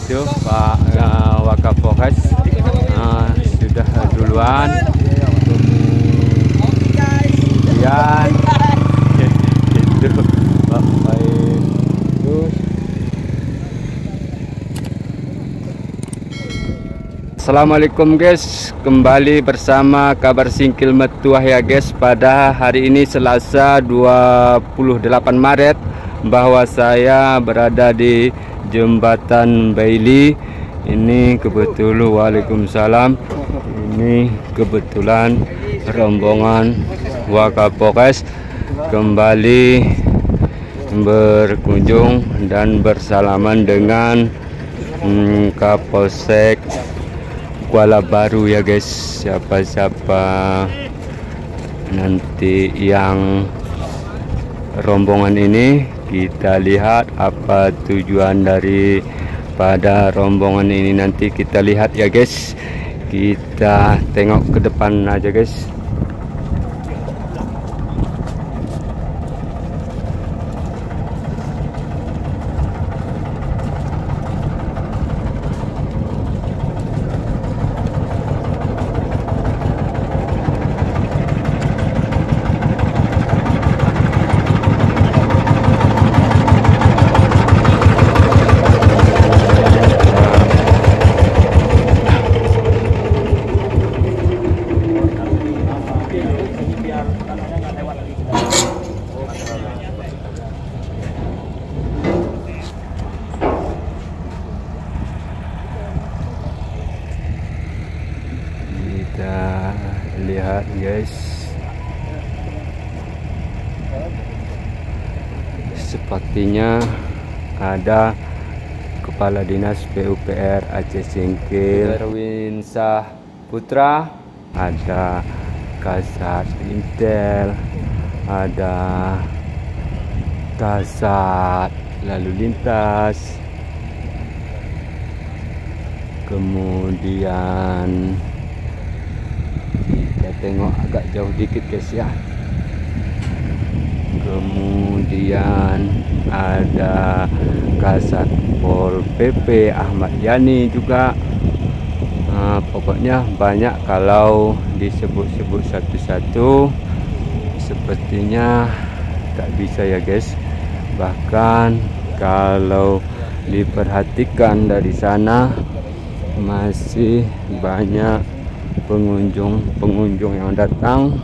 itu Pak Wakapolres sudah duluan. Kemudian itu Bapak itu. Assalamualaikum guys, kembali bersama kabar Singkil Metuah ya guys. Pada hari ini Selasa 28 Maret bahwa saya berada di Jembatan Bailey. Ini kebetulan, waalaikumsalam, ini kebetulan rombongan Wakapolres kembali berkunjung dan bersalaman dengan Kapolsek Kuala Baru ya guys. Siapa-siapa nanti yang rombongan ini, kita lihat apa tujuan daripada rombongan ini, nanti kita lihat ya guys. Kita tengok ke depan aja guys. Kita lihat guys, sepertinya ada Kepala Dinas PUPR Aceh Singkil Erwin Syah Putra, ada Kasat Intel, ada Kasat Lalu Lintas, kemudian kita tengok agak jauh dikit guys ya. Kemudian ada Kasat Pol PP Ahmad Yani juga. Pokoknya banyak, kalau disebut-sebut satu-satu sepertinya tak bisa ya guys. Bahkan kalau diperhatikan dari sana masih banyak pengunjung yang datang.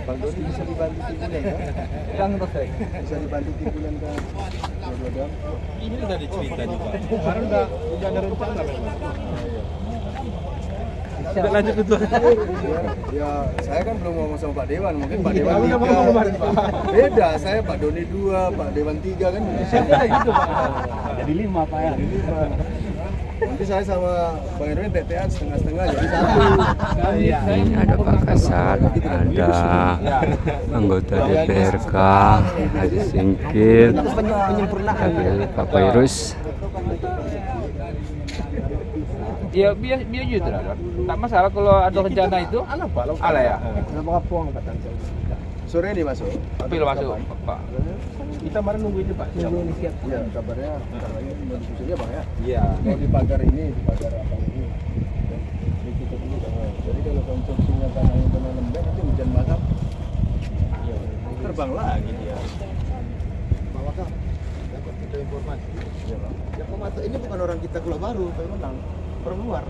Bang Doni bisa dibantu timbulan kan? Bisa dibantu timbulan kan? Ini udah dicerita juga. Kemarin udah ada rencana memang. Udah lanjut itu. Ya, saya kan belum ngomong sama Pak Dewan, mungkin Pak Dewan 3. Beda, saya Pak Doni 2, Pak Dewan 3 kan. Gitu Pak. Jadi 5 Pak ya. Jadi 5. Nanti saya sama Bang Erwin TTA setengah-setengah jadi 1. Ini ada Pak Kasat, ada anggota DPRK Aceh Singkil, ada Pak Virus. Ya biar gitu lah. Tak masalah kalau ada rencana itu. Ala ya. Sore ini masuk. Tapi lo masuk Pak. Kita kemarin nunggu ini Pak. Nunggu siap. Iya, kabarnya bentar lagi mau diskusinya Bang ya. Iya. Mau di pagar ini, di pagar apa ini. Ditutup dulu Bang. Jadi kalau konsumsinya tanahnya tanah lembek nanti hujan masak. Iya, terbang lagi dia. Pak Wakap, dapat kita informasi. Iya, Bang. Yang pemantau ini bukan orang kita Kuala Baru, tapi memang orang luar.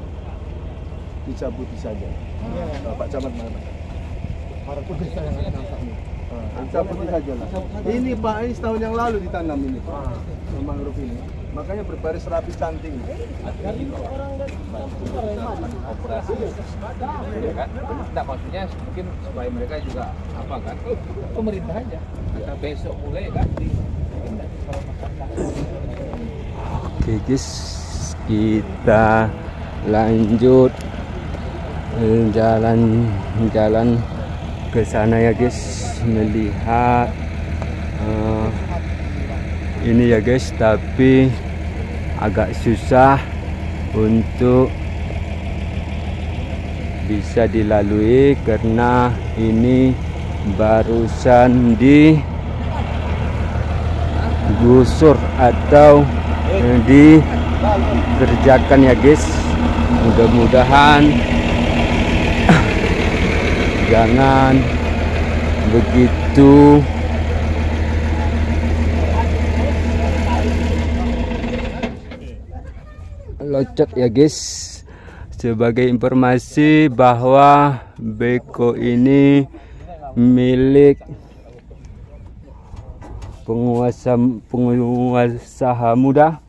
Dicabuti saja. Pak Camat mana? Para desa yang ada nampaknya. Cabuti saja lah. Ini Pak, ini setahun yang lalu ditanam ini Pak. Mangrove ini. Makanya berbaris rapi cantik. Operasi ya kan? Tidak, maksudnya mungkin supaya mereka juga apa kan? Pemerintah aja. Karena besok mulai kan Oke guys, kita lanjut jalan ke sana ya guys, melihat ini ya guys, tapi agak susah untuk bisa dilalui karena ini barusan digusur atau dikerjakan ya guys. Mudah-mudahan jangan begitu locot ya guys. Sebagai informasi bahwa beko ini milik pengusaha muda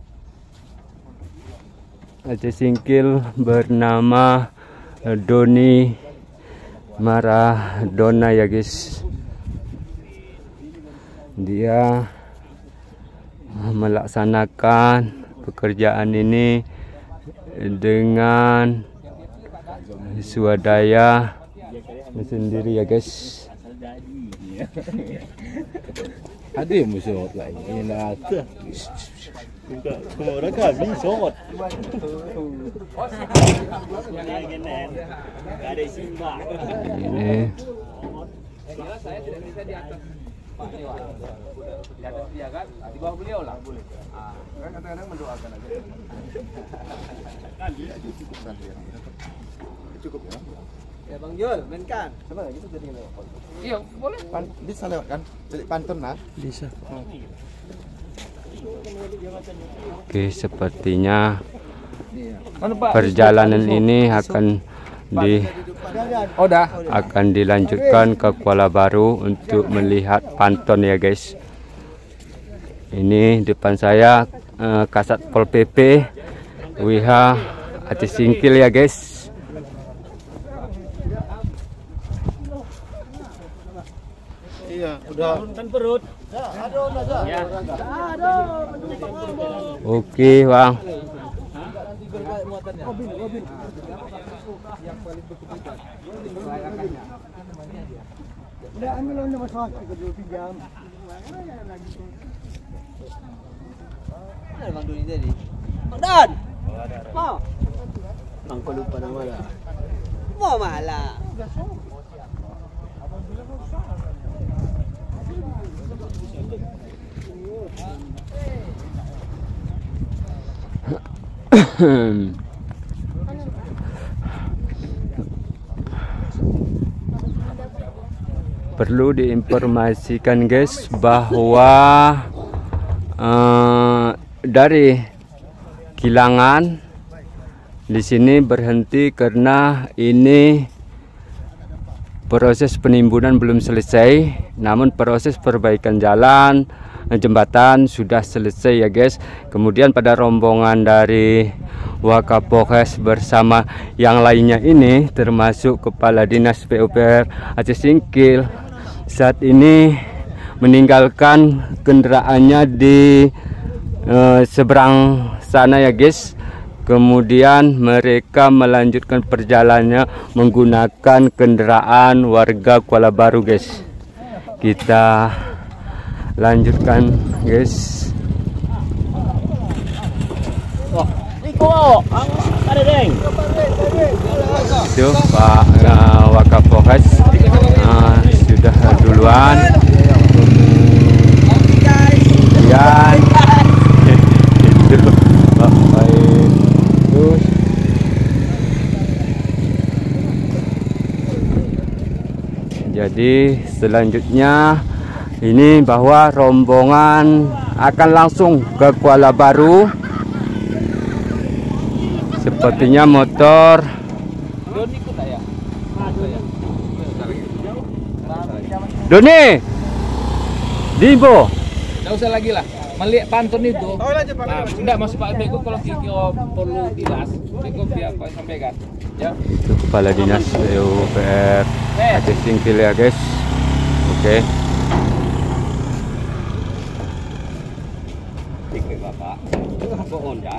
Aceh Singkil bernama Doni Maradona ya guys. Dia melaksanakan pekerjaan ini dengan swadaya sendiri ya guys. Ada musuh lain lah. Orang kami sot. Ini saya tidak bisa di atas Pak Dewan. Di atas dia kan, di bawah beliau lah boleh. Kan kadang-kadang mendoakan aja. Cukup ya. Ya Bang Jul, mainkan. Sebenarnya kita jadi lewat. Iya, boleh. Bisa lewat kan? Jadi pantun lah. bisa. Oke, sepertinya perjalanan ini akan dilanjutkan ke Kuala Baru untuk melihat Panton ya guys. Ini depan saya Kasat Pol PP WH Aceh Singkil ya guys. Iya, udah kan perut. Oke, Bang. Udah ambil udah masalah ke 2 jam. Mana Bang Doni tadi? Bang Dan. Mau. Bang kau lupa nama dah. Mau malah. Perlu diinformasikan guys bahwa dari Kilangan di sini berhenti karena ini proses penimbunan belum selesai, namun proses perbaikan jalan jembatan sudah selesai ya guys. Kemudian pada rombongan dari Wakapolres bersama yang lainnya ini termasuk Kepala Dinas PUPR Aceh Singkil saat ini meninggalkan kendaraannya di seberang sana ya guys. Kemudian mereka melanjutkan perjalanannya menggunakan kendaraan warga Kuala Baru guys. Kita lanjutkan guys. Itu Pak Wakapolres sudah duluan. Kemudian itu Bapak itu jadi selanjutnya ini bahwa rombongan akan langsung ke Kuala Baru. Sepertinya motor Doni Dimbo. Tidak usah lagi lah. Melihat pantun itu. Nah, tidak masuk Pak Beko kalau kira perlu dilas. Beko dia Pak sampaikan. Ya. Itu Kepala Dinas PUPR Aceh Singkil ya guys. Oke.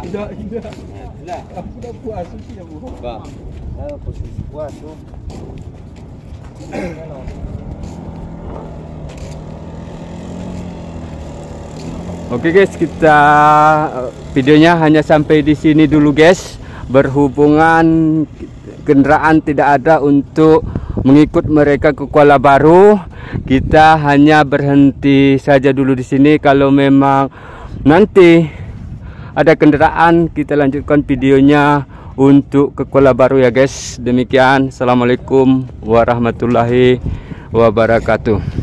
Tidak. Aku dah puas sih ya Bu. posisi kuat tuh. Oke guys, kita videonya hanya sampai di sini dulu guys. Berhubungan kendaraan tidak ada untuk mengikut mereka ke Kuala Baru, kita hanya berhenti saja dulu di sini. Kalau memang nanti ada kendaraan, kita lanjutkan videonya untuk ke Kuala Baru ya guys. Demikian, assalamualaikum warahmatullahi wabarakatuh.